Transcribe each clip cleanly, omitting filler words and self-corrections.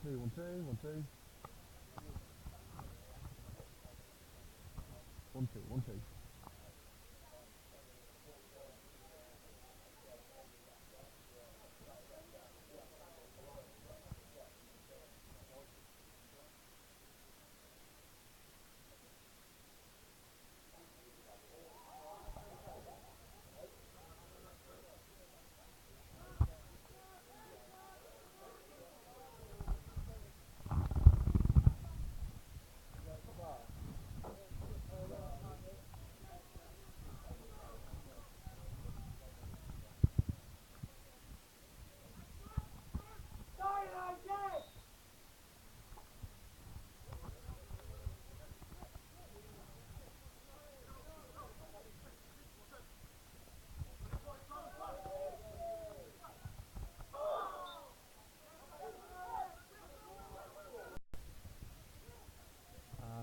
2, 1, 2, 1, 2. 1, 2, 1, 2.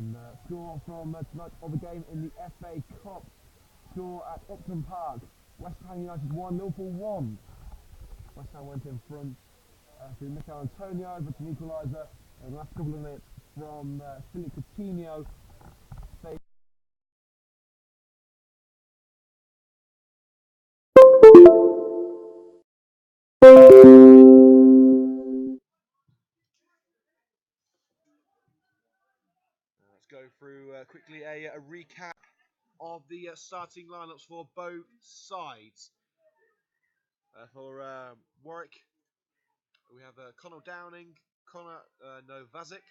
And score from tonight's other game in the FA Cup. Score at Upton Park. West Ham United 1, Liverpool 1. West Ham went in front through Mikel Antonio over to an equaliser in the last couple of minutes from Philip Coutinho. Let's go through quickly a recap of the starting lineups for both sides. For Warwick, we have Connor Downing, Connor Novazic,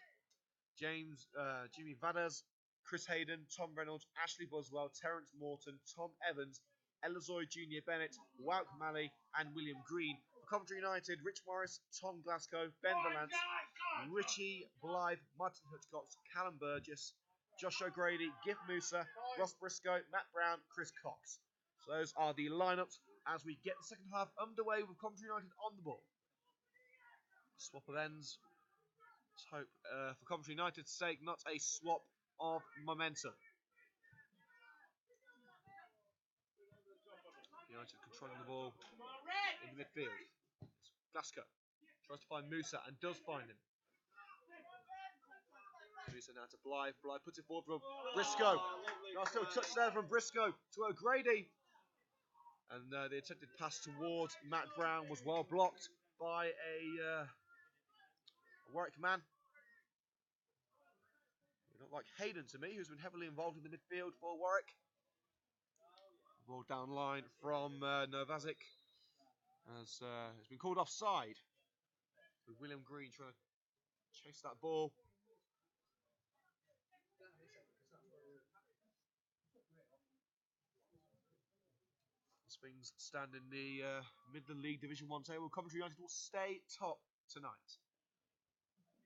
Jimmy Vadas, Chris Hayden, Tom Reynolds, Ashley Boswell, Terence Morton, Tom Evans, Elazoy Junior Bennett, Wout Malley, and William Green. For Coventry United, Rich Morris, Tom Glasgow, Ben Valance, Richie Blythe, Martin Hitchcock, Callum Burgess, Josh O'Grady, Giff Musa, Ross Briscoe, Matt Brown, Chris Cox. So those are the lineups as we get the second half underway with Coventry United on the ball. Swap of ends. Let's hope for Coventry United's sake, not a swap of momentum. United controlling the ball in the midfield. Glasgow tries to find Musa and does find him. Musa now to Blythe. Blythe puts it forward from Briscoe. Now still a touch there from Briscoe to O'Grady. And the attempted pass towards Matt Brown was well blocked by a Warwick man. He looked like Hayden to me, who's been heavily involved in the midfield for Warwick. Ball down line from Novazic. As it's been called offside. With William Green trying to chase that ball. Springs stand in the Midland League Division 1 table. Coventry United will stay top tonight.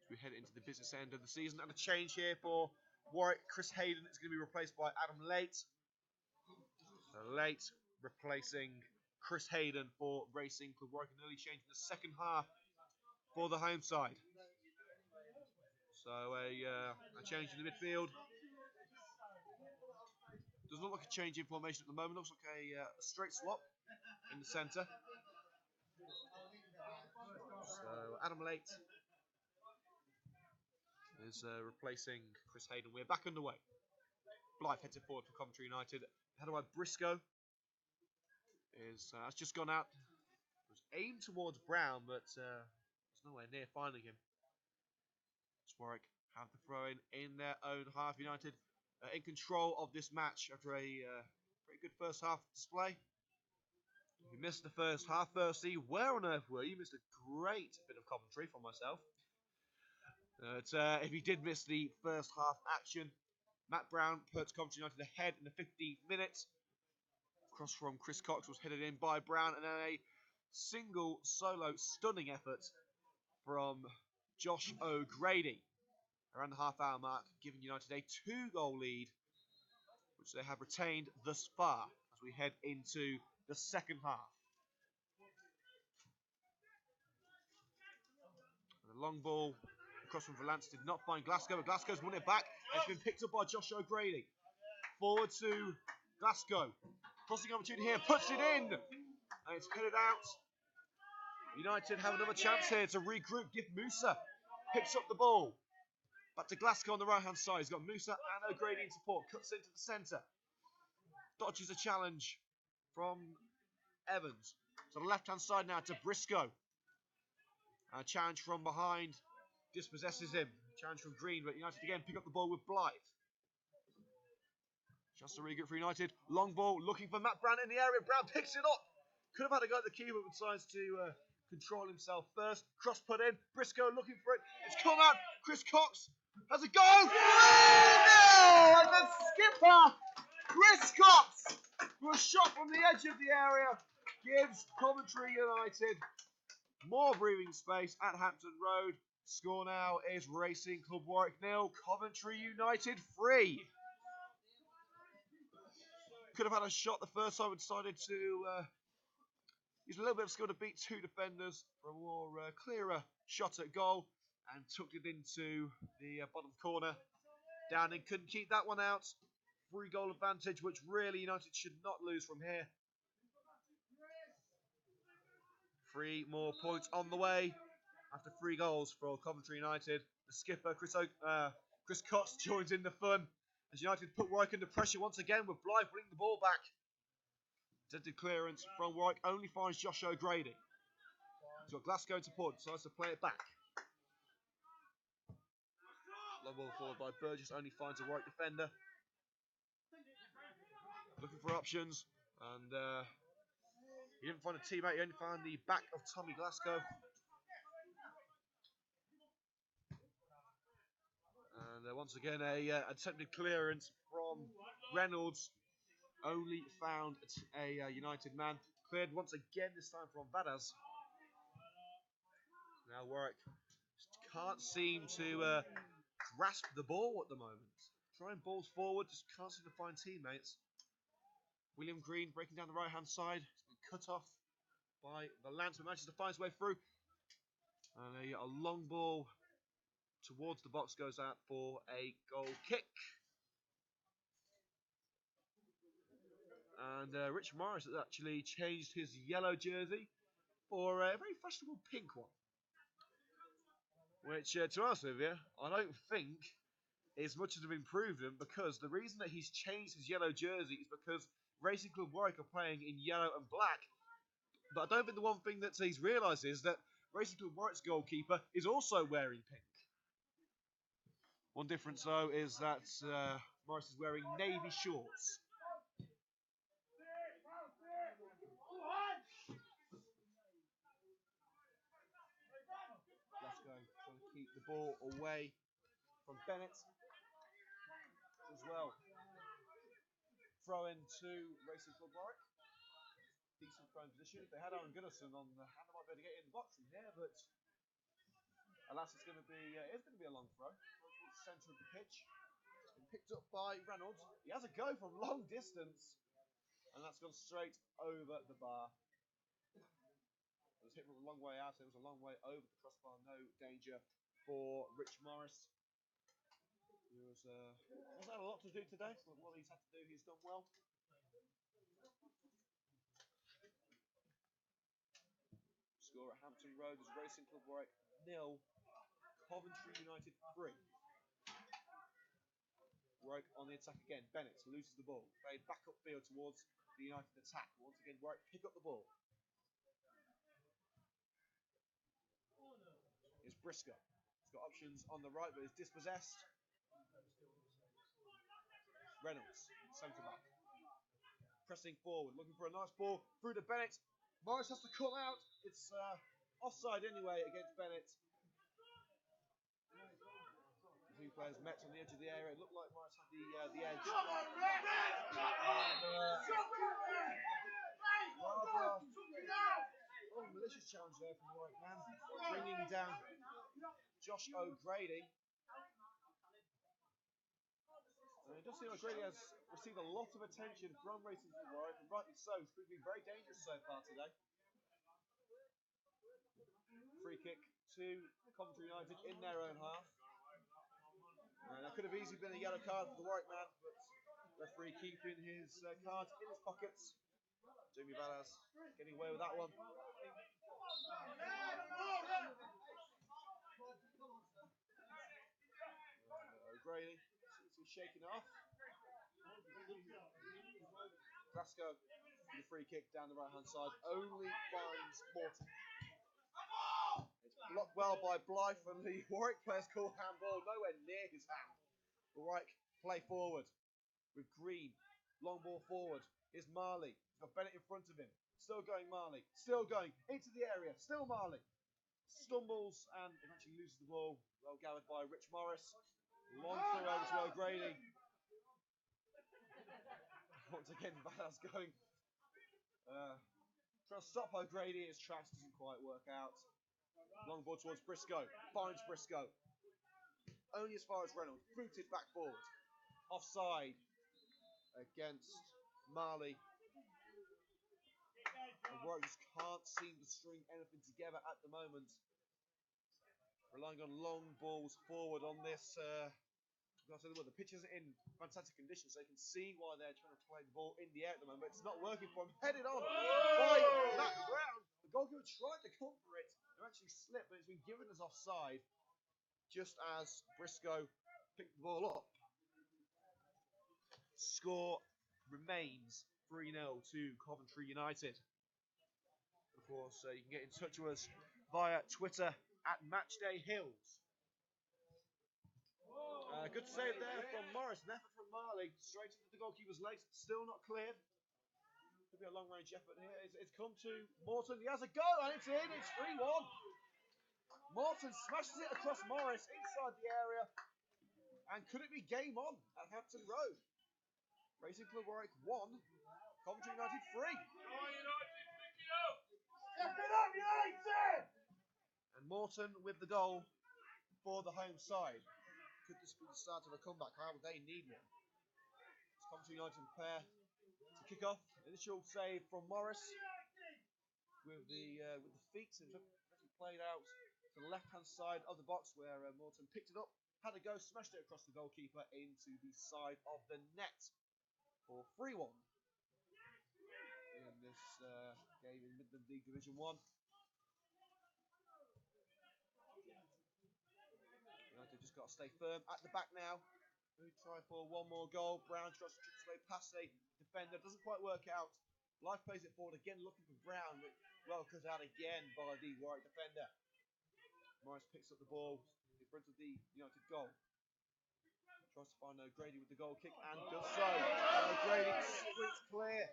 As we head into the business end of the season. And a change here for Warwick. Chris Hayden is going to be replaced by Adam Late. So Late replacing Chris Hayden for Racing Club Warwick. An early change in the second half for the home side. So a change in the midfield. Doesn't look like a change in formation at the moment. Looks like a straight swap in the centre. So Adam Late is replacing Chris Hayden. We're back underway. Blythe heads it forward for Coventry United. Headed by Briscoe. Has just gone out. It was aimed towards Brown, but there's nowhere near finding him. Warwick have the throw in their own half. United in control of this match after a pretty good first half display. You missed the first half. Firstly, where on earth were you? Missed a great bit of commentary from myself. If you did miss the first half action, Matt Brown puts Coventry United ahead in the 15th minute. Cross from Chris Cox was headed in by Brown, and then a single solo stunning effort from Josh O'Grady around the half-hour mark, giving United a 2-goal lead, which they have retained thus far as we head into the second half. And the long ball across from Valance did not find Glasgow, but Glasgow's won it back. It's been picked up by Josh O'Grady. Forward to Glasgow. Crossing opportunity here, puts it in, and it's headed out. United have another chance here to regroup. Giff Musa picks up the ball. Back to Glasgow on the right-hand side. He's got Musa and O'Grady in support. Cuts into the centre. Dodges a challenge from Evans. To the left-hand side now to Briscoe. A challenge from behind. Dispossesses him. Challenge from Green, but United again pick up the ball with Blythe. Just a regroup for United. Long ball, looking for Matt Brown in the area. Brown picks it up. Could have had a go at the keeper, but decides to control himself first. Cross put in. Briscoe looking for it. It's come out. Chris Cox has a go. 3-0! And the skipper, Chris Cox, with a shot from the edge of the area, gives Coventry United more breathing space at Hampton Road. Score now is Racing Club Warwick 0, Coventry United 3. Could have had a shot the first time, but decided to use a little bit of skill to beat two defenders for a more clearer shot at goal, and took it into the bottom corner. Downing couldn't keep that one out. 3-goal advantage, which really United should not lose from here. 3 more points on the way after 3 goals for Coventry United. The skipper, Chris Cox, joins in the fun as United put Warwick under pressure once again with Blythe winning the ball back. Attempted clearance from Warwick only finds Josh O'Grady. He's got Glasgow to punt, decides to play it back. Long ball forward by Burgess, only finds a Warwick defender. Looking for options, and he didn't find a teammate, he only found the back of Tommy Glasgow. And once again, a attempted clearance from Reynolds. Only found a United man. Cleared once again, this time from Vadas. Now Warwick just can't seem to grasp the ball at the moment. Trying balls forward, just can't seem to find teammates. William Green breaking down the right-hand side. He's been cut off by the Lance, but manages to find his way through. And a long ball towards the box goes out for a goal kick. And Rich Morris has actually changed his yellow jersey for a very fashionable pink one. Which, to be honest with you, I don't think is much has been proven, because the reason that he's changed his yellow jersey is because Racing Club Warwick are playing in yellow and black. But I don't think the one thing that he's realised is that Racing Club Warwick's goalkeeper is also wearing pink. One difference, though, is that Morris is wearing navy shorts. Glasgow trying to keep the ball away from Bennett as well. Throw in to Racing Club Warwick. Decent throw position. If they had Aaron Gunnarsson on the hand, they might be able to get in the box from here, but alas, it's going to be a long throw. Towards the centre of the pitch. It's been picked up by Reynolds. He has a go from long distance, and that's gone straight over the bar. It was hit from a long way out, so it was a long way over the crossbar. No danger for Rich Morris. He hasn't had a lot to do today, so what he's had to do, he's done well. Score at Hampton Road is Racing Club Warwick 0, Coventry United 3. Warwick on the attack again. Bennett loses the ball. Played back upfield towards the United attack. Once again, Warwick pick up the ball. Here's Briscoe. He's got options on the right, but is dispossessed. Reynolds, centre back. Pressing forward, looking for a nice ball through to Bennett. Morris has to call out. It's offside anyway against Bennett. The two players met on the edge of the area. It looked like Morris had the edge. Malicious challenge there from the right man, bringing down Josh O'Grady. And it does seem like O'Grady has received a lot of attention from Racing Club Warwick, and rightly so. He's been very dangerous so far today. Free kick to Coventry United in their own half. And that could have easily been a yellow card for the Warwick man, but referee keeping his cards in his pockets. Jamie Valas getting away with that one. shaking off. Glasgow, the free kick down the right-hand side, only finds Morton. It's blocked well by Blythe, and the Warwick players call handball, nowhere near his hand. Warwick play forward with Green, long ball forward. Here's Marley, he's got Bennett in front of him. Still going Marley, still going into the area, still Marley. Stumbles and eventually loses the ball. Well gathered by Rich Morris. Long throw over to O'Grady. Once again, Badass going. Trying to stop O'Grady. His traps doesn't quite work out. Long ball towards Briscoe. Finds Briscoe. Only as far as Reynolds. Booted back forward. Offside against Marley. And Warwick just can't seem to string anything together at the moment. Relying on long balls forward on this. The pitch isn't in fantastic condition, so you can see why they're trying to play the ball in the air at the moment. But it's not working for him. Headed on by Matt Brown. The goalkeeper tried to come for it. It actually slipped, but it's been given as offside just as Briscoe picked the ball up. Score remains 3-0 to Coventry United. Of course, you can get in touch with us via Twitter at Matchday Hillz. Good save there from Morris. An effort from Marley. Straight into the goalkeeper's legs. Still not cleared. Could be a long-range effort here. It's come to Morton. He has a go and it's in. It's 3-1. Morton smashes it across Morris inside the area. And could it be game on at Hampton Road? Racing Club Warwick 1. Coventry United 3. And Morton with the goal for the home side. Could this be the start of a comeback? However, they need one. It's Coventry United prepare to kick off. Initial save from Morris with the feet. It's actually played out to the left-hand side of the box where Morton picked it up, had a go, smashed it across the goalkeeper into the side of the net for 3-1 in this game in Midland League Division 1. United just got to stay firm at the back now. We try for one more goal. Brown tries to chip his way past a defender. Doesn't quite work out. Life plays it forward again, looking for Brown. Well cut out again by the Warwick defender. Morris picks up the ball in front of the United goal. Tries to find O'Grady with the goal kick and does so. O'Grady squeaks clear.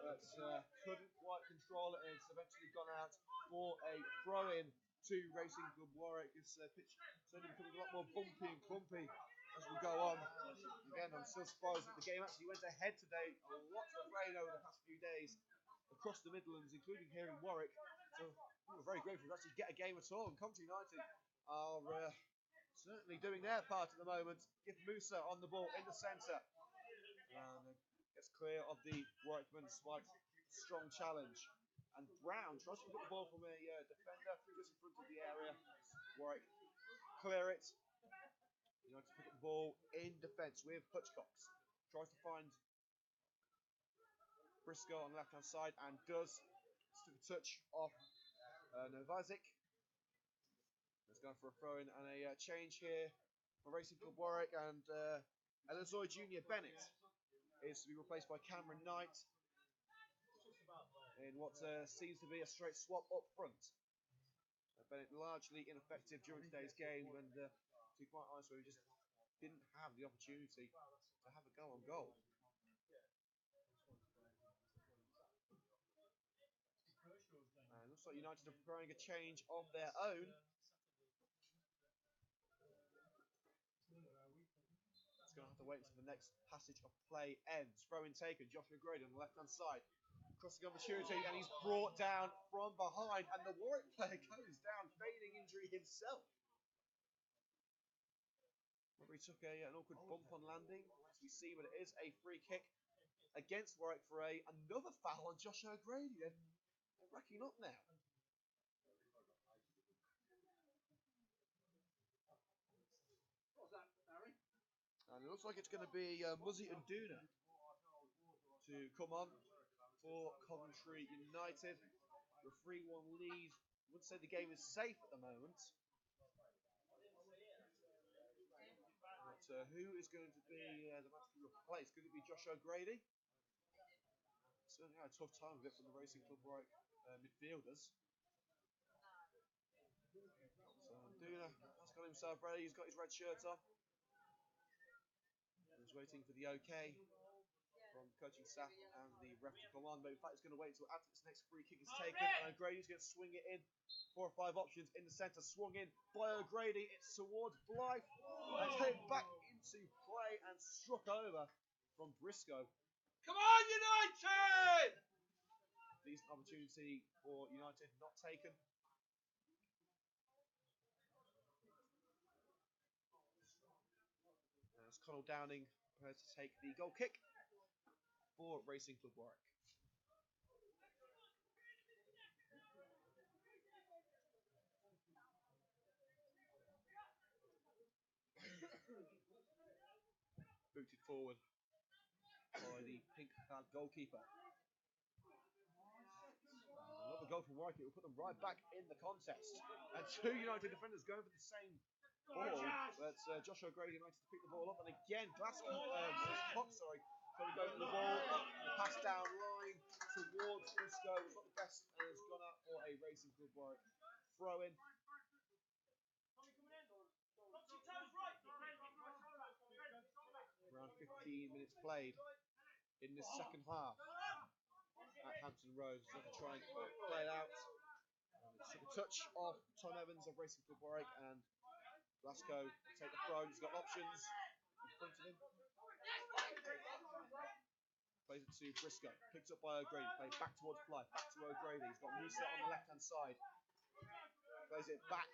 But couldn't quite control it, and it's eventually gone out for a throw-in to Racing Club Warwick. This pitch certainly becoming a lot more bumpy and clumpy as we go on. Again, I'm still surprised that the game actually went ahead today. Lots of rain over the past few days across the Midlands, including here in Warwick. So we're very grateful to actually get a game at all. And Coventry United are certainly doing their part at the moment. Give Musa on the ball in the centre. And gets clear of the Warwickman spikes. Strong challenge. And Brown tries to put the ball from a defender just in front of the area. Warwick clear it. United pick up the ball in defence with Hutchcox. Tries to find Briscoe on the left-hand side and does. Just took a touch off Novazic. Let's go for a throw-in and a change here for Racing Club Warwick. And Elizoy Jr. Bennett is to be replaced by Cameron Knight in what seems to be a straight swap up front. Bennett largely ineffective during today's game, and to be quite honest with you, just didn't have the opportunity to have a go on goal. And looks like United are preparing a change of their own. It's going to have to wait until the next passage of play ends. Throw in taken, Joshua Grady on the left-hand side. Crossing opportunity, and he's brought down from behind, and the Warwick player goes down, feigning injury himself. He took an awkward bump on landing, as we see, but it is a free kick against Warwick for another foul on Joshua Grady. They're racking up now. And it looks like it's going to be Muzzy and Duna to come on for Coventry United. The 3-1 lead. I wouldn't say the game is safe at the moment. But who is going to be the man to replace? Could it be Josh O'Grady? Certainly had a tough time with it from the Racing Club Warwick midfielders. So Duna has got himself ready. He's got his red shirt on. He's waiting for the OK from coaching staff and the ref to come on. But in fact, he's going to wait until after this next free kick is taken. And O'Grady's going to swing it in. 4 or 5 options in the centre. Swung in by O'Grady. It's towards Blythe. And headed back into play and struck over from Briscoe. Come on, United! Decent opportunity for United, not taken. As Conall Downing prepares to take the goal kick for Racing Club Warwick. Booted forward by the pink-clad goalkeeper. Another goal from Warwick, it will put them right back in the contest. And 2 United defenders going for the same ball, but Josh O'Grady managed to pick the ball up, and again Cox, sorry, trying to go for the ball, pass down line towards Briscoe, was not the best, and has gone out for a Racing Club Warwick throw in. Around 15 minutes played in this second half at Hampton Road. So to try and play it out. It's a touch of Tom Evans of Racing Club Warwick, and Glasgow take the throw. He's got options in front of him. Plays it to Briscoe. Picked up by O'Grady. Plays back towards Blythe. Back to O'Grady. He's got Musa on the left hand side. Plays it back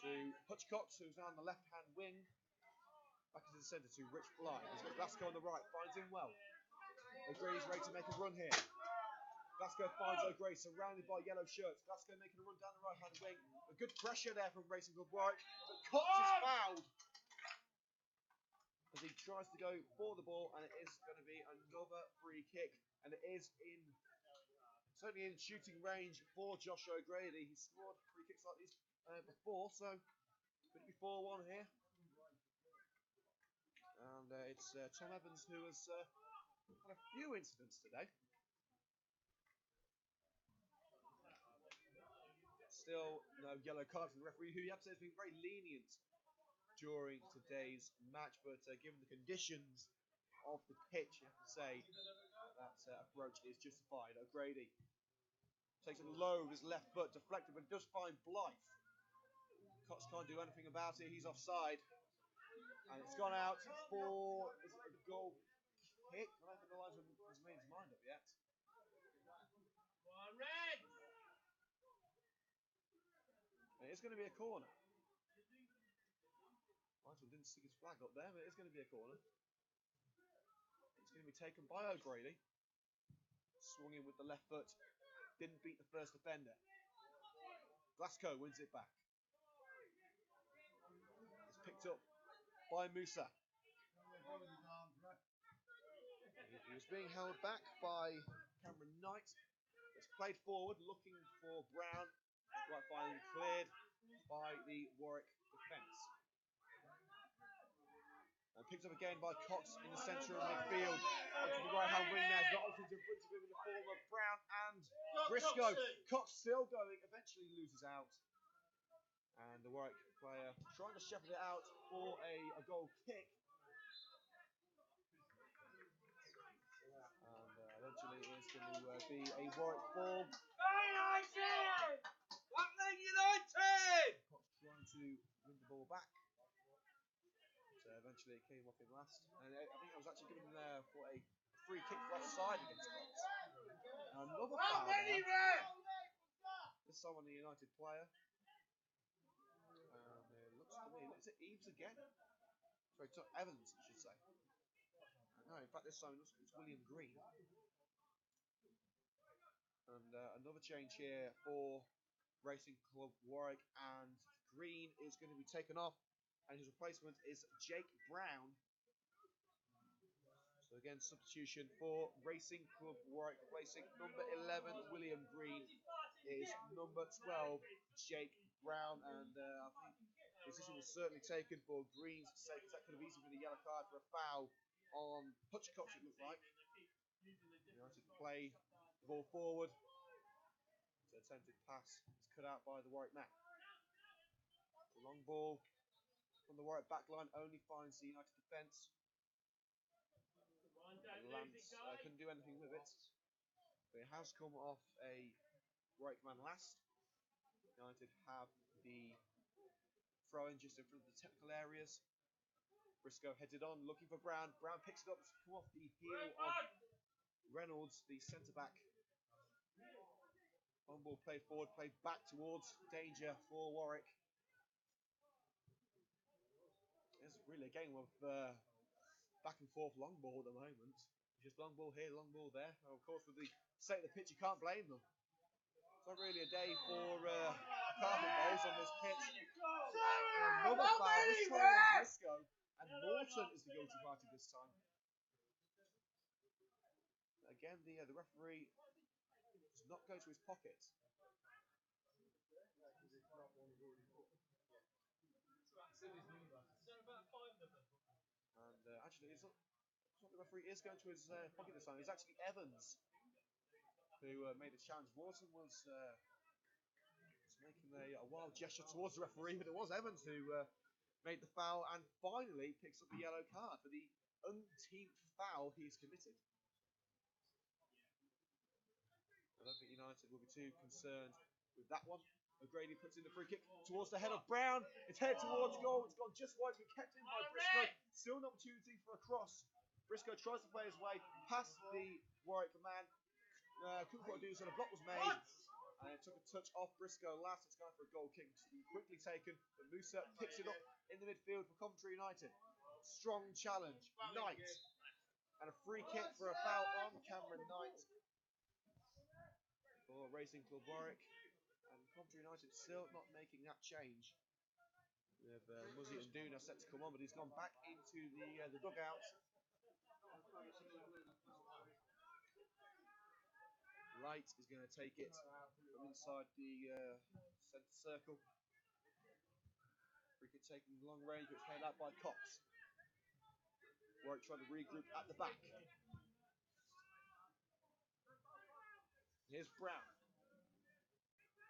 to Hutchcox, who's now on the left hand wing. Back into the centre to Rich Blythe. He's got Glasgow on the right. Finds him well. O'Grady's ready to make a run here. Glasgow finds O'Grady, surrounded by yellow shirts. Glasgow making a run down the right-hand wing. A good pressure there from Racing Club Warwick. But Cox is fouled as he tries to go for the ball, and it is going to be another free kick. And it is certainly in shooting range for Josh O'Grady. He scored free kicks like these before, so could it be 4-1 here? And it's Tom Evans who has had a few incidents today. Still no yellow card from the referee, who you have to say has been very lenient during today's match, but given the conditions of the pitch, you have to say that approach is justified. O'Grady takes it low with his left foot, deflected, but does find Blythe. Cox can't do anything about it, he's offside. And it's gone out for a goal kick. I don't think the linesman has made his mind up yet. It is going to be a corner. Linesman didn't stick his flag up there, but it is going to be a corner. It's going to be taken by O'Grady. Swung in with the left foot. Didn't beat the first defender. Glasgow wins it back. It's picked up by Musa. He was being held back by Cameron Knight. It's played forward, looking for Brown. Quite finally cleared by the Warwick defence. And picked up again by Cox in the centre of midfield. Onto the right-hand wing now. He's got options in front of him in the form of Brown and Briscoe. Cox still going, eventually loses out. And the Warwick player trying to shepherd it out for a goal kick. And eventually it's going to be a Warwick ball. United! United! Cox trying to win the ball back. So eventually it came off him last. And I think it was actually given there for a free kick for offside against Cox. Another foul there. This time on the United player. Looks at Eves again. Sorry, Evans, I should say. No, in fact, this time it's William Green. And another change here for Racing Club Warwick, and Green is going to be taken off, and his replacement is Jake Brown. So again, substitution for Racing Club Warwick, replacing number 11 William Green is number 12 Jake Brown, and I think The decision was certainly taken for Green's sake, as that could have easily been a yellow card for a foul on Hutchcox, it looked like. United play the ball forward. The attempted pass is cut out by the Warwick man. The long ball from the Warwick back line only finds the United defence. And Lance couldn't do anything with it. But it has come off a Warwick man last. United have the throw-in just in front of the technical areas. Briscoe headed on, looking for Brown. Brown picks it up, it's come off the heel of Reynolds, the centre-back. On ball played forward, played back towards danger for Warwick. It's really a game of back and forth long ball at the moment. Just long ball here, long ball there. And of course, with the state of the pitch, you can't blame them. It's not really a day for carpet bowls on this pitch. Another foul, this time on Briscoe, and Morton is the guilty party this time. Again, the referee does not go to his pocket. And actually, it's not the referee is going to his pocket this time. It's actually Evans who made the challenge. Morton was making a wild gesture towards the referee, but it was Evans who made the foul and finally picks up the yellow card for the umpteenth foul he's committed. I don't think United will be too concerned with that one. O'Grady puts in the free kick towards the head of Brown. It's headed towards goal. It's gone just wide. It's been kept in by Briscoe. Still an opportunity for a cross. Briscoe tries to play his way past the Warwick man. Couldn't quite do so. The block was made. And it took a touch off Briscoe last. It's gone for a goal kick. It's been quickly taken. But Musa picks it up in the midfield for Coventry United. Strong challenge. Knight. And a free kick for a foul on Cameron Knight for Racing Club Warwick. And Coventry United still not making that change. We have Muzzy and Duna set to come on, but he's gone back into the dugout. Light is going to take it from inside the centre circle. Free kick taken long range, but it's headed out by Cox. Warwick trying to regroup at the back. Here's Brown.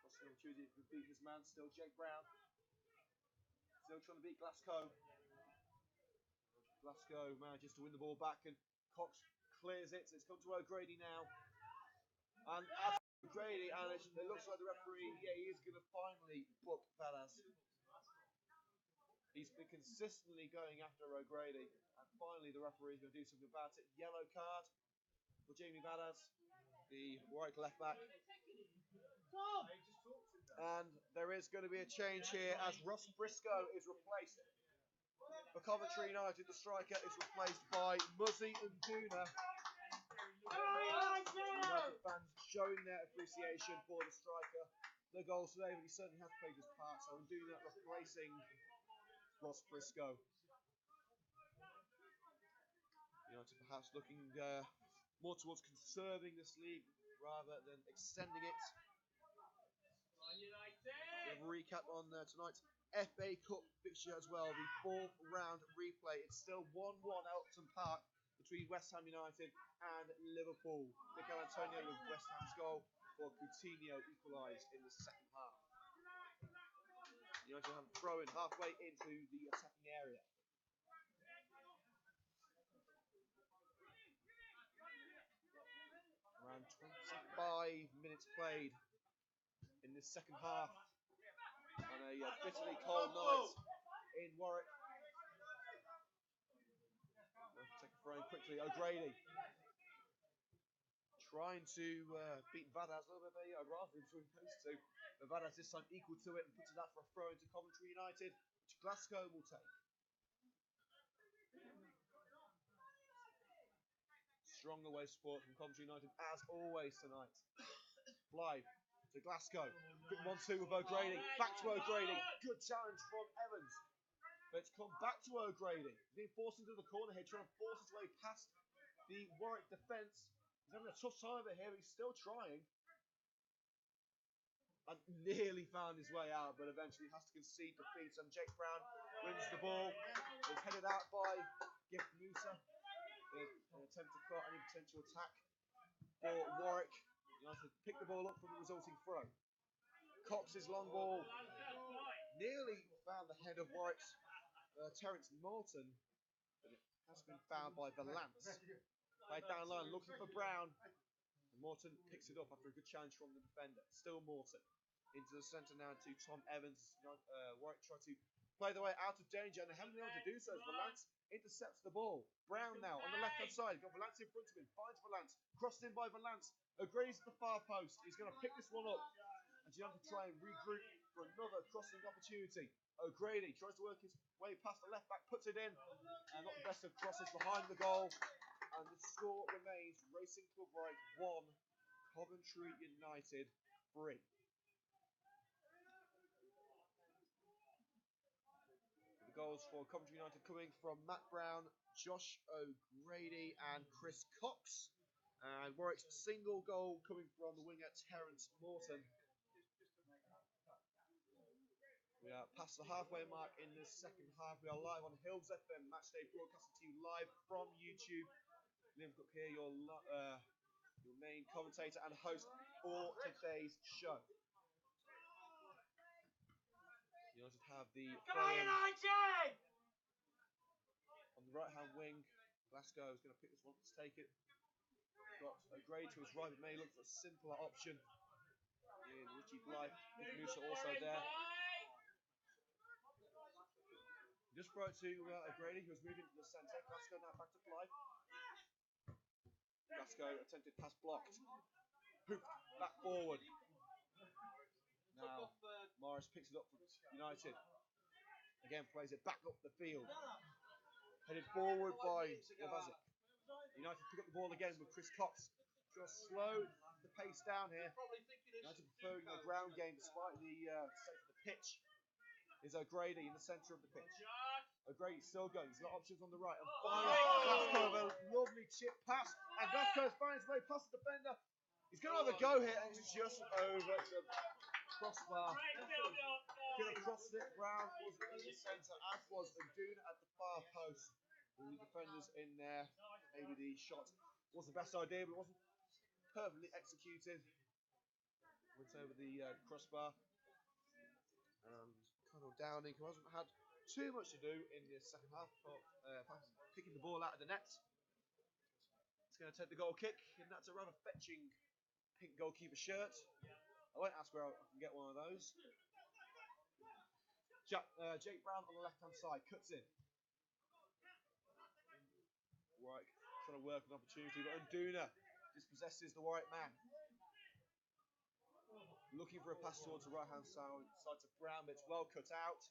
Lost an opportunity to beat his man, still Jake Brown. Still trying to beat Glasgow. Glasgow manages to win the ball back and Cox clears it. So it's come to O'Grady now. And after O'Grady, and it looks like the referee, he is going to finally book Vadas. He's been consistently going after O'Grady, and finally the referee is going to do something about it. Yellow card for Jamie Vadas, the Warwick left back. And there is going to be a change here as Ross Briscoe is replaced. For Coventry United, the striker is replaced by Muzzy and Duna. United fans showing their appreciation for the striker. The goals today, but he certainly has played his part. So in doing that, replacing Ross Briscoe. United perhaps looking more towards conserving this league rather than extending it. We have a recap on tonight's FA Cup fixture as well. The fourth round replay. It's still 1-1 Elton Park between West Ham United and Liverpool. Mikel Antonio with West Ham's goal for Coutinho equalised in the second half. United have a throw in halfway into the attacking area. Around 25 minutes played in this second half on a bitterly cold night in Warwick. Take a throw in quickly. O'Grady trying to beat Vadas a little bit there. I'd rather him between those two. But Vadas this time equal to it and puts it out for a throw into Coventry United, which Glasgow will take. Strong away support from Coventry United as always tonight. Blythe to Glasgow. Good 1-2 with O'Grady. Back to O'Grady. Good challenge from Evans. But it's come back to O'Grady. He's being forced into the corner here, trying to force his way past the Warwick defence. He's having a tough time of it here, but he's still trying. and nearly found his way out, but eventually has to concede defeat. And Jake Brown wins the ball. It's headed out by Gift Musa in an attempt to cut any potential attack for Warwick. United pick the ball up from the resulting throw. Cox's long ball nearly found the head of Warwick's Terence Morton, but it has been fouled by Valance. Played down the line looking for Brown. Morton picks it up after a good challenge from the defender. Still Morton. Into the centre now to Tom Evans. Warwick try to play their way out of danger, and they haven't been able to do so as Valance intercepts the ball. Brown now on the left-hand side. Got Valance in front of him. Finds Valance. Crossed in by Valance. Agrees at the far post. He's going to pick this one up. And United try and regroup for another crossing opportunity. O'Grady tries to work his way past the left back. Puts it in. And not the best of crosses behind the goal. And the score remains Racing Club Warwick 1, Coventry United 3. The goals for Coventry United coming from Matt Brown, Josh O'Grady and Chris Cox. And Warwick's single goal coming from the winger Terence Morton. We are past the halfway mark in the second half. We are live on Hillz FM Matchday, broadcasting to you live from YouTube. Liam Cook here, your main commentator and host for today's show. United have the United! On the right hand wing. Glasgow is going to pick this one up to take it. Got a grade to his right, but may look for a simpler option. In Richie Blythe, with Musa also there. Just throw it to O'Grady, who was moving to the centre. Glasgow now back to Blythe. Glasgow attempted pass blocked. Hooked back forward. Now Morris picks it up for United. Again plays it back up the field. Headed forward by Kovacic. United pick up the ball again with Chris Cox. Just slow the pace down here. United preferring a ground game despite the state of the pitch. Is O'Grady in the centre of the pitch. O'Grady still going. He's got options on the right. And finds Glasgow with a lovely chip pass. And Glasgow finds his way past the defender. He's going to have a go here, and it's just over the crossbar. Could have crossed it. Brown was in the centre, as was Nduna at the far post. The defenders in there. Maybe the shot was the best idea, but it wasn't perfectly executed. Went over the crossbar. Conor Downing, who hasn't had too much to do in the second half, kicking the ball out of the net. He's going to take the goal kick, and that's a rather fetching pink goalkeeper shirt. I won't ask where I can get one of those. Jake Brown on the left-hand side, cuts in. Warwick trying to work an opportunity, but Nduna dispossesses the Warwick man. Looking for a pass towards the right-hand side to Brown, but it's well cut out.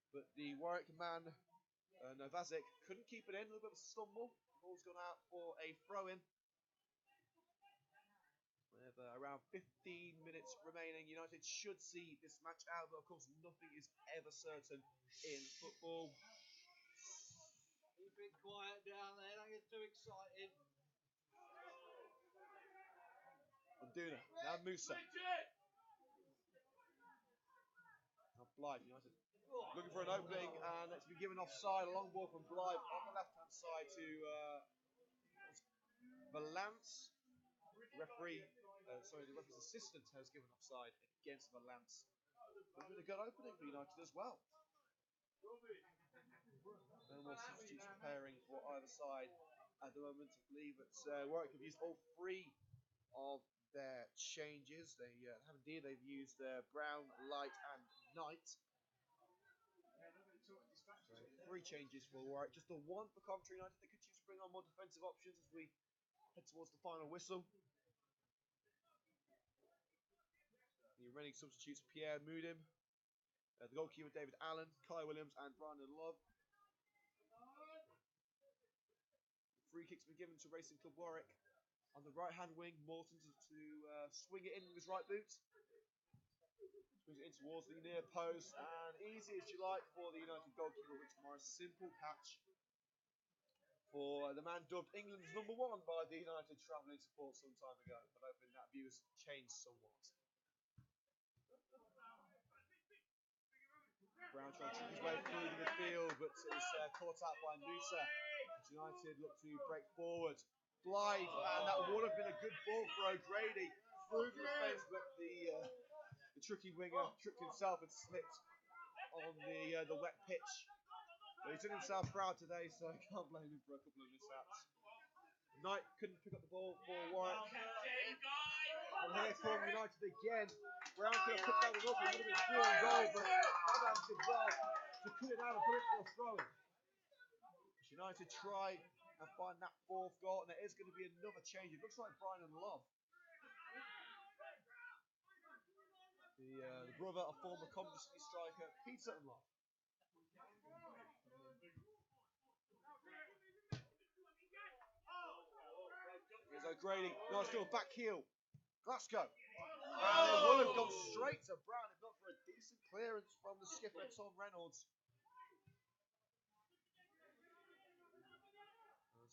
But the Warwick man, Novacic, couldn't keep it in. A little bit of a stumble. The ball's gone out for a throw-in. With around 15 minutes remaining, United should see this match out, but of course nothing is ever certain in football. Keep it quiet down there, don't get too excited. Nduna, now Musa. Now Blythe, United looking for an opening, and it's been given offside. A long ball from Blythe on the left-hand side to Valance. The referee's assistant has given offside against Valance. But with a good opening for United as well. No more substitutes preparing for either side at the moment. I believe that Warwick have used all three of their changes. They have indeed. They've used Brown, Light, and Knight. So 3 changes for Warwick. Just the one for Coventry United. They could choose to bring on more defensive options as we head towards the final whistle. The running substitutes Pierre Mudim, the goalkeeper David Allen, Kai Williams, and Brandon Love. Free kicks been given to Racing Club Warwick. On the right-hand wing, Morton to swing it in with his right boot. Swings it in towards the near post, and easy as you like for the United goalkeeper, Richard Morris. Simple catch for the man dubbed England's #1 by the United travelling support some time ago. But I think that view has changed somewhat. Brown trying to trick his way through the midfield, but is caught out by Noosa. United look to break forward. Blythe, and that would have been a good ball for O'Grady through the defence, but the tricky winger tricked himself and slipped on the wet pitch. But he's done himself proud today, so I can't blame him for a couple of mishaps. Knight couldn't pick up the ball for Warwick. And here come United again. Brown could have put down the look, it would have been through on goal, but Adams did well to cut it out and put it for a throw-in. United try and find that fourth goal, and there is going to be another change. It looks like Brian and Love, the brother of former Coventry striker Peter and Love. Here's O'Grady. No, still back heel. Glasgow. And it would have gone straight to Brown if not for a decent clearance from the skipper Tom Reynolds.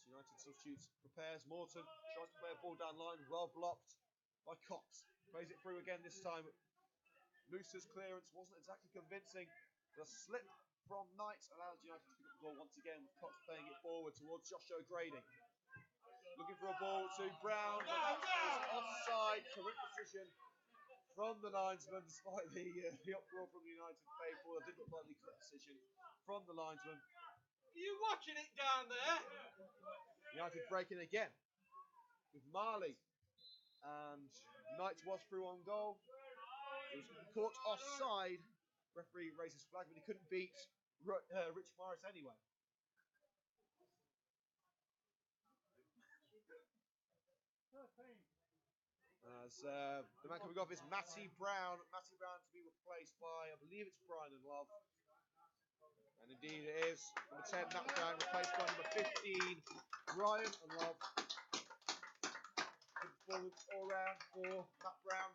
United substitutes, prepares. Morton tries to play a ball down line, well blocked by Cox. Plays it through again this time. Noosa's clearance wasn't exactly convincing. The slip from Knight allows United to pick up the ball once again, with Cox playing it forward towards Josh O'Grady. Looking for a ball to Brown, but that is offside. Correct decision from the linesman, despite the uproar from the United faithful. It did look like the correct decision from the linesman. Are you watching it down there? United breaking again with Marley, and Knight was through on goal. It was caught offside. Referee raised his flag, but he couldn't beat Rich Morris anyway. As the man coming off is Matty Brown. Matty Brown to be replaced by, I believe it's Brian and Love. And indeed it is. Number 10, Matt Brown, replaced by number 15, Brian and Love. Good performance all round for Matt Brown,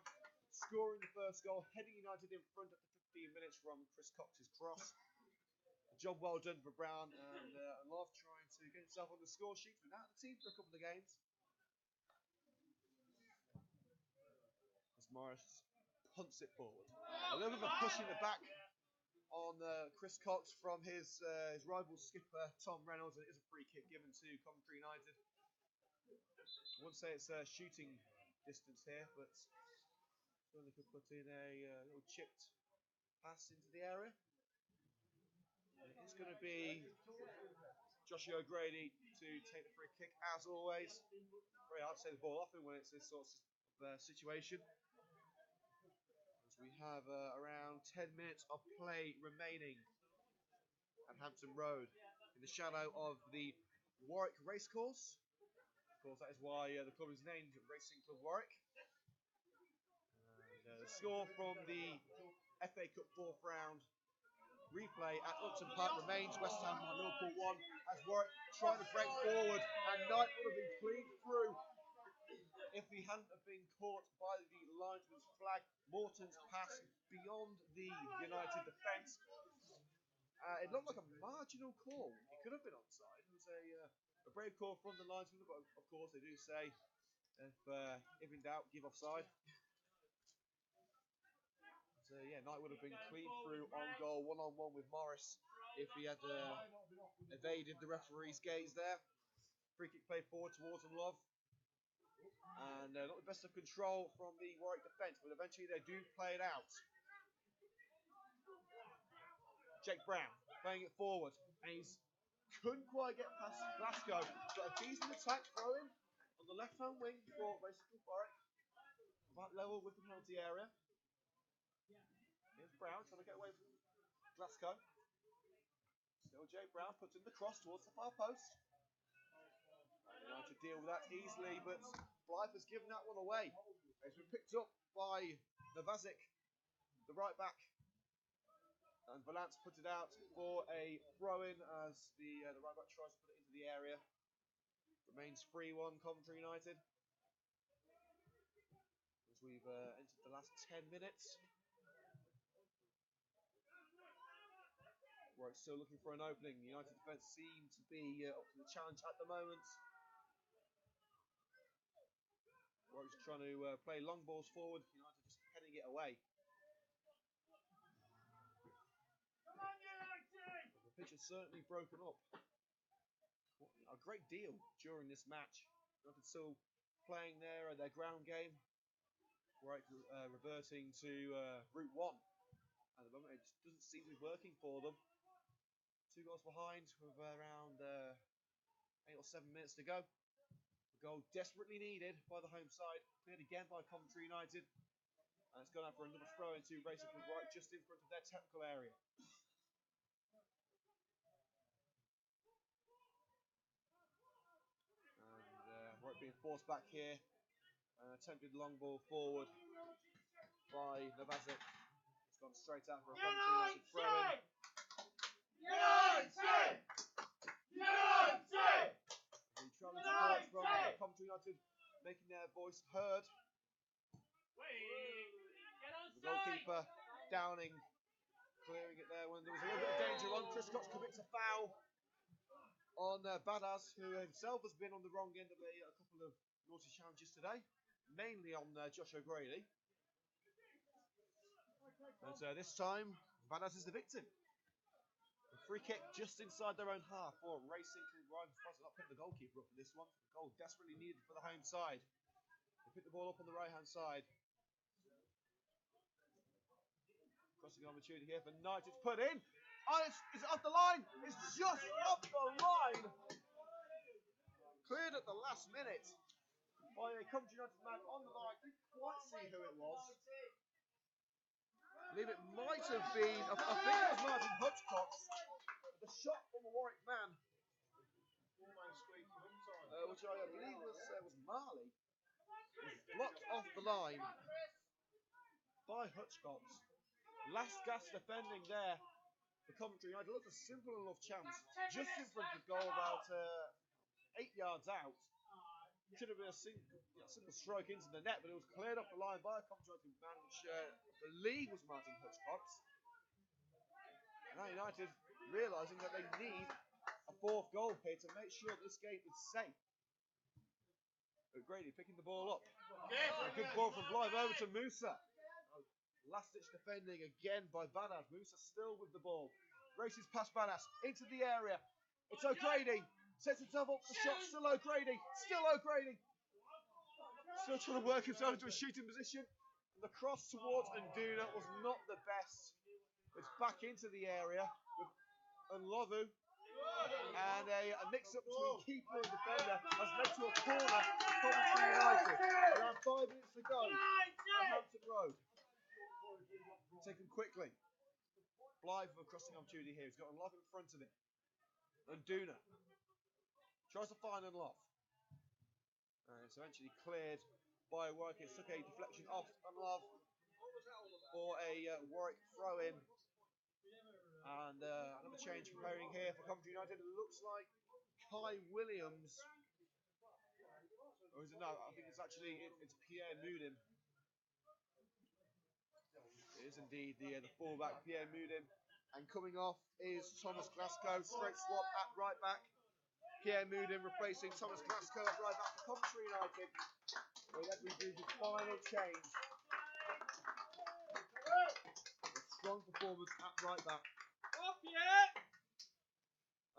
scoring the first goal, heading United in front after 15 minutes from Chris Cox's cross. A job well done for Brown, and Love trying to get himself on the score sheet. Been out of the team for a couple of games. As Morris punts it forward. A little bit of a push in the back on Chris Cox from his rival skipper Tom Reynolds, and it is a free kick given to Coventry United. I wouldn't say it's shooting distance here, but certainly could put in a little chipped pass into the area. And it's going to be Joshua O'Grady to take the free kick, as always. Very hard to take the ball off him when it's this sort of situation. We have around 10 minutes of play remaining at Hampton Road in the shadow of the Warwick Racecourse. Of course, that is why the club is named Racing Club Warwick. And the score from the FA Cup fourth round replay at Upton Park remains West Ham 1, Liverpool 1, as Warwick trying to break forward, and Knight would have been clean through if he hadn't have been caught by the linesman's flag. Morton's pass beyond the United defence. It looked like a marginal call. It could have been onside. It was a brave call from the linesman, but of course they do say if in doubt, give offside. So yeah, Knight would have been clean through on goal, one-on-one with Morris if he had evaded the referee's gaze there. Free kick played forward towards Love. And not the best of control from the Warwick defence, but eventually they do play it out. Jake Brown playing it forward, and he couldn't quite get past Glasgow. But a decent attack throwing on the left-hand wing for Racing Warwick, about level with the penalty area. Here's Brown trying to get away from Glasgow. Still Jake Brown puts in the cross towards the far post. To deal with that easily, but Blythe has given that one away. It's been picked up by Navazic, the right back, and Valance put it out for a throw-in as the right back tries to put it into the area. Remains 3-1 Coventry United as we've entered the last 10 minutes. Warwick still looking for an opening. United defence seem to be up to the challenge at the moment. Warwick's trying to play long balls forward, United just heading it away. pitch has certainly broken up a great deal during this match. United still playing their ground game, right, reverting to route one. At the moment, it just doesn't seem to be working for them. 2 goals behind with around 8 or 7 minutes to go. A goal desperately needed by the home side, cleared again by Coventry United. And it's gone out for another throw into racing for Warwick just in front of their technical area. And Warwick being forced back here. Attempted long ball forward by Navazic. It's gone straight out for a Coventry United throw in. United! United! The travelling support from Coventry United making their voice heard. The goalkeeper, Downing, clearing it there when there was a little bit of danger on. Chris Cox commits a foul on Badaz, who himself has been on the wrong end of a couple of naughty challenges today, mainly on Josh O'Grady. But this time, Badaz is the victim. A free kick just inside their own half for Racing Ryan. Surprised not putting the goalkeeper up for this one. The goal desperately needed for the home side. They pick the ball up on the right-hand side. Crossing opportunity here for Knight. It's put in. Oh, it's off the line. It's just off the line. Cleared at the last minute by a Coventry United man on the line. Didn't quite see who it was. I believe it might have been, I think it was Martin Hutchcox. The shot from the Warwick man, which I believe was Marley, was blocked off the line by Hutchcox. Last gasp defending there for Coventry United. Looked a simple enough chance just in front of the goal, about 8 yards out. Should have been a simple stroke into the net, but it was cleared off the line by a Coventry United man, which I believe was Martin Hutchcox. Now United realising that they need a 4th goal here to make sure this game is safe. O'Grady picking the ball up. A good ball from Blythe over to Musa. Last-ditch defending again by Badaz. Musa still with the ball. Races past Badaz into the area. It's O'Grady. Sets himself up for the shot. Still O'Grady. Still O'Grady. Still trying to work himself into a shooting position. And the cross towards Nduna was not the best. It's back into the area with Unlovu. And a mix-up between keeper and defender has led to a corner for Coventry United. Around 5 minutes to go at Hampton Road. Taken quickly. Blythe with a crossing opportunity here. He's got Unlove in front of him. Nduna tries to find Unlove. And it's eventually cleared by Warwick. It took a deflection off Unlove for a Warwick throw-in. And another change preparing here for Coventry United. It looks like Kai Williams. Or is it no? I think it's actually it's Pierre Mudim. It is indeed the fullback, Pierre Mudim. And coming off is Thomas Glasgow. Straight swap at right back. Pierre Mudim replacing Thomas Glasgow at right back for Coventry United. Well, let me do the final change. A strong performance at right back. Up yet?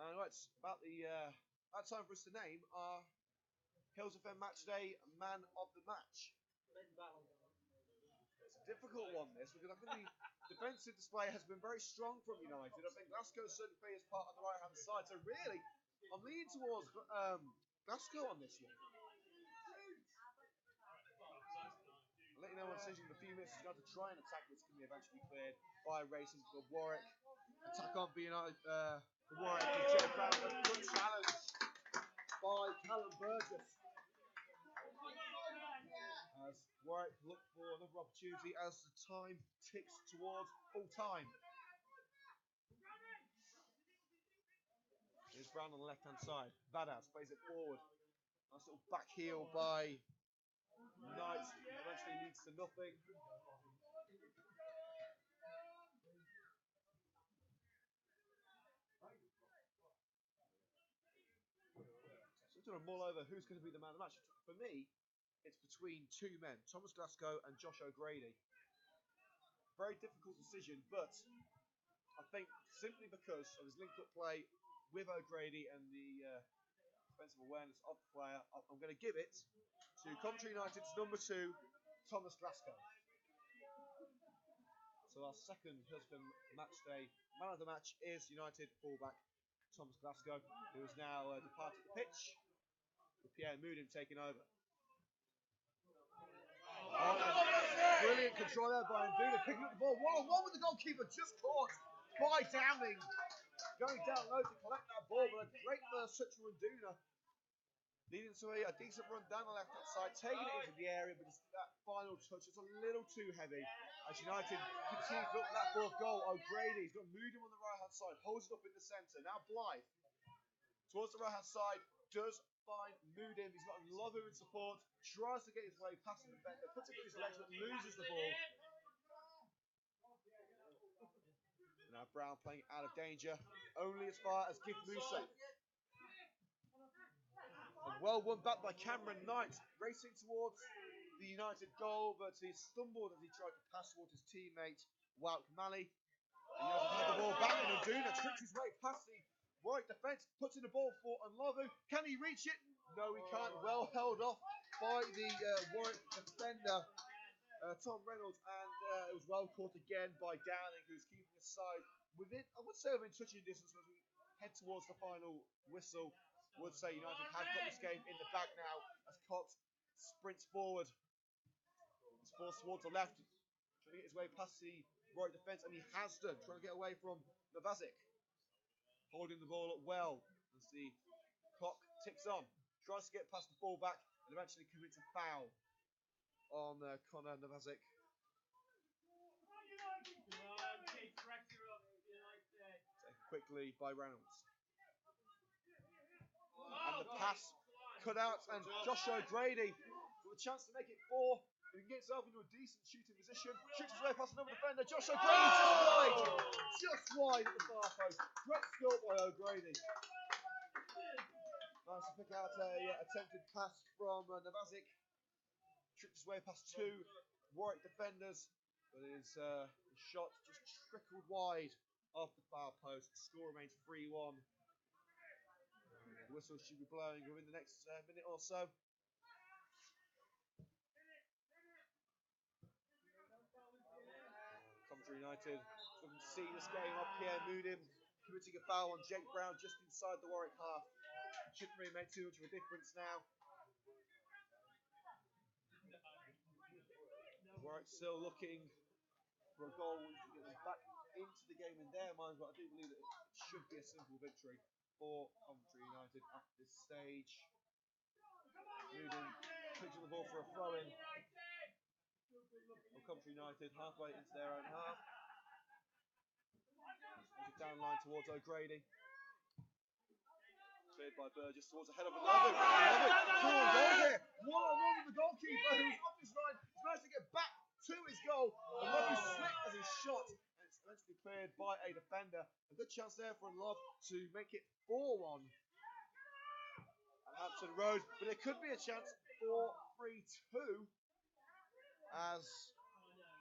And right, it's about about time for us to name our Hillz FM Matchday Man of the Match. It's a difficult one, this, because I think the defensive display has been very strong from United. I think Glasgow certainly played his part on the right-hand side, so really, I'm leaning towards Glasgow on this one. I'll let you know what decision in a few minutes. He's going to try and attack, which can be eventually cleared by Racing Club Warwick. Attack on for United, Warwick with Joe Brown. A good challenge by Callum Burgess. As Warwick look for another opportunity as the time ticks towards full time. Here's Brown on the left hand side. Badaz plays it forward. Nice little back heel by Knight. Eventually leads to nothing. So to mull over who's going to be the man of the match. For me, it's between 2 men, Thomas Glasgow and Josh O'Grady. Very difficult decision, but I think simply because of his link-up play with O'Grady and the defensive awareness of the player, I'm going to give it to Coventry United's number 2, Thomas Glasgow. So our second Hillz FM Matchday man of the match is United fullback Thomas Glasgow, who has now departed the pitch, with Pierre Moudin taking over. Brilliant control there by Nduna, picking up the ball one-on-one with the goalkeeper, just caught by Downing. Going down low to collect that ball, but a great first touch from Nduna, leading to a decent run down the left-hand side, taking it into the area, but just that final touch is a little too heavy. As United continue to look for that fourth goal, O'Grady's got Moudin on the right-hand side, holds it up in the centre. Now Blythe, towards the right-hand side, does find Moudin. He's got Lovu in support, tries to get his way past the defender, puts it with his legs, but loses the ball. Now Brown playing out of danger, only as far as Gift Musa. And well won back by Cameron Knight, racing towards the United goal, but he stumbled as he tried to pass towards his teammate, Wout Mali. United had the ball back, and Nduna tricks his way past the Warwick defence, puts in the ball for Unlovu. Can he reach it? No, he can't. Well held off by the Warwick defender, Tom Reynolds, and it was well caught again by Downing, who's keeping his side within, I would say, within touching distance as we head towards the final whistle. I would say United have got this game in the bag now as Cox sprints forward. He's forced towards the left, trying to get his way past the right defence, and he has done, trying to get away from Novacic. Holding the ball up well as the clock ticks on. Tries to get past the fullback and eventually commits a foul on Connor Novacic. Taken quickly by Reynolds. And the pass cut out, and Joshua O'Grady with a chance to make it 4. He can get himself into a decent shooting position. Shoots his way past another defender. Joshua O'Grady just wide at the far post. Great skill by O'Grady. Nice to pick out a attempted pass from Novacic. Tripped his way past 2 Warwick defenders, but his shot just trickled wide off the far post. The score remains 3-1. The whistle should be blowing within the next minute or so. Coventry United looking to see this game off. Pierre Moudin committing a foul on Jake Brown just inside the Warwick half. Shouldn't really make too much of a difference now. Warwick still looking for a goal to get them back into the game in their minds, but I do believe that it should be a simple victory for Coventry United at this stage. Moudin picks up the ball for a throw-in. Coventry United halfway into their own half. Down line towards O'Grady. Cleared by Burgess towards the head of Unlovu. Cool goal here. 1-on-1 with the goalkeeper who's off his line. He's managed to get back to his goal. Unlovu slipped as he shot, and it's eventually cleared by a defender. A good chance there for Unlovu to make it 4-1 at Hampton Road, but there could be a chance for 3-2 as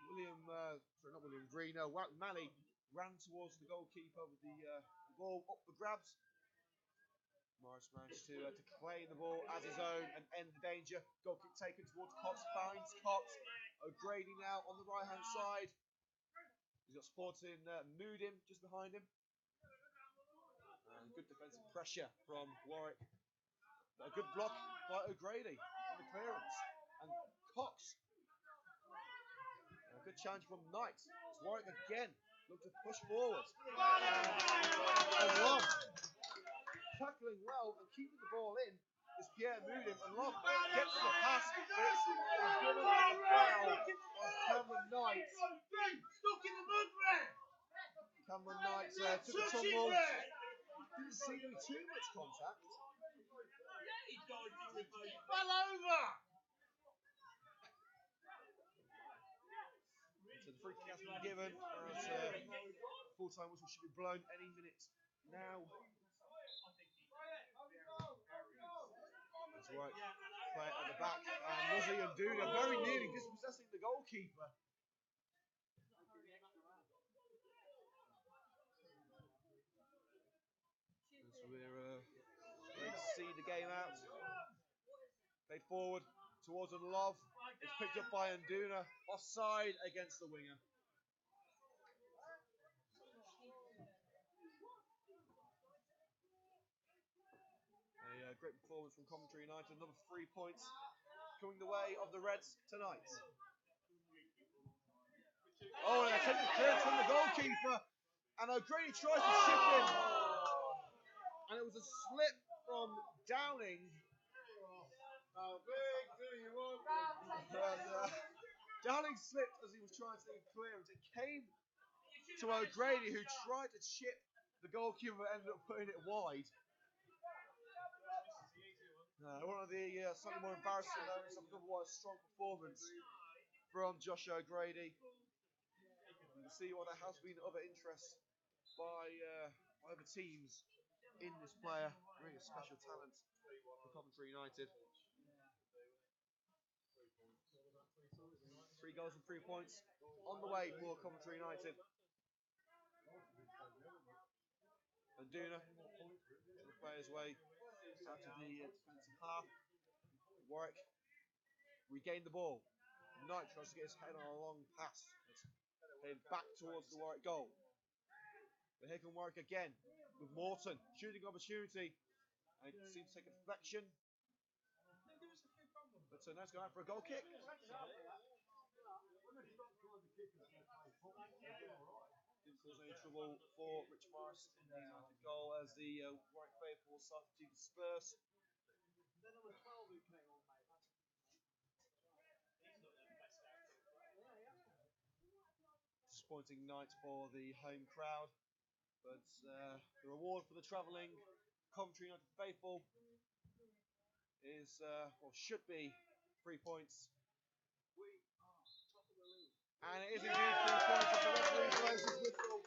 Wout Mali ran towards the goalkeeper with the ball up for grabs. Morris managed to claim the ball as his own and end the danger. Goal kick taken towards Cox, finds Cox. O'Grady now on the right-hand side. He's got supporting Moudin just behind him. And good defensive pressure from Warwick. But a good block by O'Grady in the clearance. And Cox. And a good challenge from Knight. As Warwick again look to push forward. And Love tackling well and keeping the ball in is Pierre Moudin. And Love gets the pass, but it's given as a foul by Cameron Knight. Cameron Knight took a tumble. Didn't seem to be too much contact. Fell over! So the free kick has been given as full-time whistle should be blown any minute now. That's right, play it at the back, and Muzzy and Nduna very nearly dispossessing the goalkeeper. Played forward towards Love. It's picked up by Nduna. Offside against the winger. A great performance from Coventry United. Another 3 points coming the way of the Reds tonight. Oh, and they're taking the clearance from the goalkeeper. And O'Grady tries to chip in. And it was a slip from Downing. Downing slipped as he was trying to take clearance. It came to O'Grady, who tried to chip the goalkeeper, but ended up putting it wide. One of the slightly more embarrassing moments of the otherwise strong performance from Josh O'Grady. You can see why there has been other interest by other teams in this player. Really a special talent for Coventry United. 3 goals and 3 points on the way for Coventry United. And Nduna trying to play his way out of the defensive half. Warwick regained the ball. Knight tries to get his head on a long pass. It's headed back towards the Warwick goal. But here can Warwick again with Morton. Shooting opportunity. And it seems to take a deflection. But now it's going out for a goal kick. Didn't cause any trouble for Rich Morris in the United goal as the Warwick faithful started to disperse. Disappointing night for the home crowd, but the reward for the travelling Coventry United faithful is, or should be, 3 points. And it is indeed 3 points as the referee blows his whistle.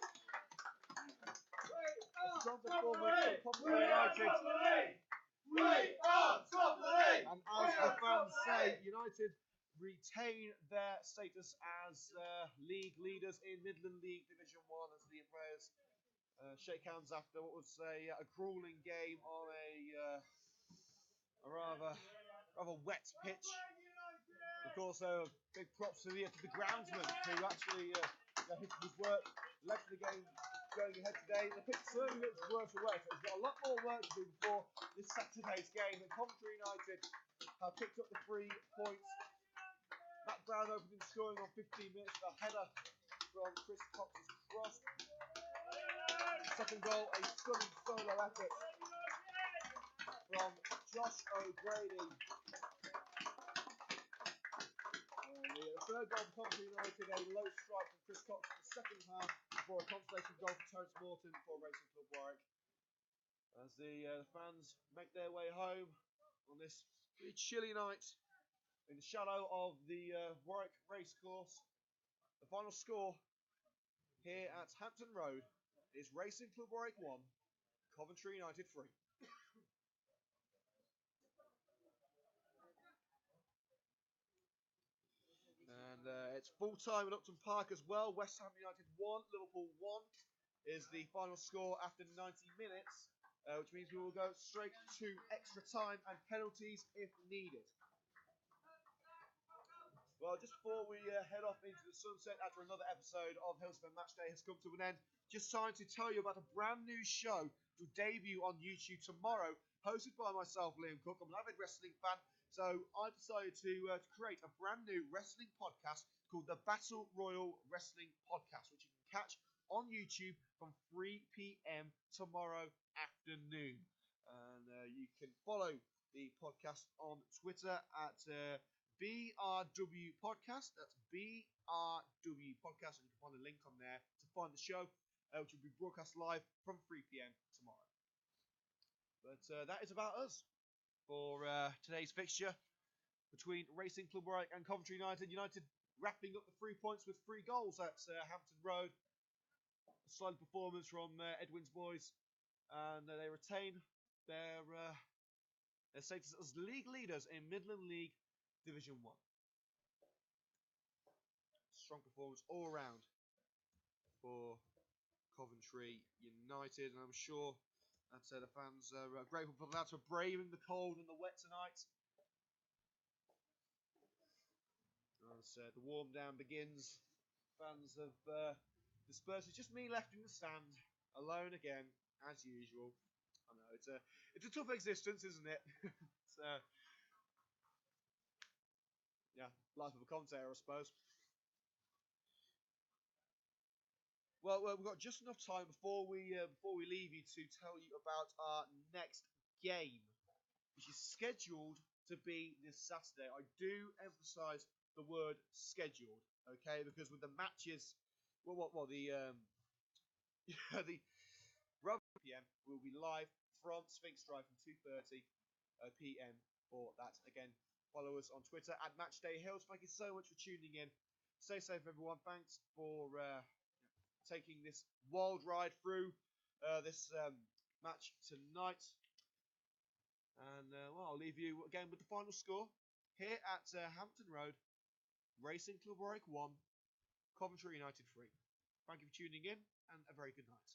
A strong performance from Coventry United. And as the fans say, United retain their status as league leaders in Midland League Division 1 as the players shake hands after what was a grueling game on a rather wet pitch. Of course, big props to the groundsman who actually hit his work, led the game going ahead today. The pitch certainly looks worse away, so he's got a lot more work to do before this Saturday's game. And Coventry United have picked up the 3 points. Matt Brown opening scoring on 15 minutes with a header from Chris Cox's cross. Second goal, a stunning solo effort from Josh O'Grady. The third goal for Coventry United, a low strike from Chris Cox in the second half before a consolation goal for Terence Morton for Racing Club Warwick. As the fans make their way home on this pretty chilly night in the shadow of the Warwick racecourse. The final score here at Hampton Road is Racing Club Warwick 1, Coventry United 3. And it's full time at Upton Park as well. West Ham United 1, Liverpool 1 is the final score after 90 minutes, which means we will go straight to extra time and penalties if needed. Well, just before we head off into the sunset after another episode of Hillz FM Matchday has come to an end, just time to tell you about a brand new show which will debut on YouTube tomorrow, hosted by myself, Liam Cook. I'm an avid wrestling fan, so I decided to create a brand new wrestling podcast called the Battle Royal Wrestling Podcast, which you can catch on YouTube from 3 p.m. tomorrow afternoon. And you can follow the podcast on Twitter at BRW Podcast. That's BRW Podcast, and you can find a link on there to find the show, which will be broadcast live from 3 p.m. tomorrow. But that is about us for today's fixture between Racing Club Warwick and Coventry United. United wrapping up the 3 points with 3 goals at Hampton Road. A solid performance from Edwin's boys, and they retain their status as league leaders in Midland League Division 1. Strong performance all around for Coventry United, and I'm sure that the fans are grateful for that, for braving the cold and the wet tonight as the warm down begins. Fans have dispersed. It's just me left in the stand, alone again, as usual. I know it's a tough existence, isn't it? It's yeah, life of a commentator, I suppose. Well, we've got just enough time before we leave you to tell you about our next game, which is scheduled to be this Saturday. I do emphasise the word scheduled, okay? Because with the matches, the the rugby PM will be live from Sphinx Drive from 2:30 p.m. for that. Again, follow us on Twitter at Matchday Hillz. Thank you so much for tuning in. Stay safe, everyone. Thanks for taking this wild ride through this match tonight. And well, I'll leave you again with the final score here at Hampton Road. Racing Club Warwick 1, Coventry United 3. Thank you for tuning in, and a very good night.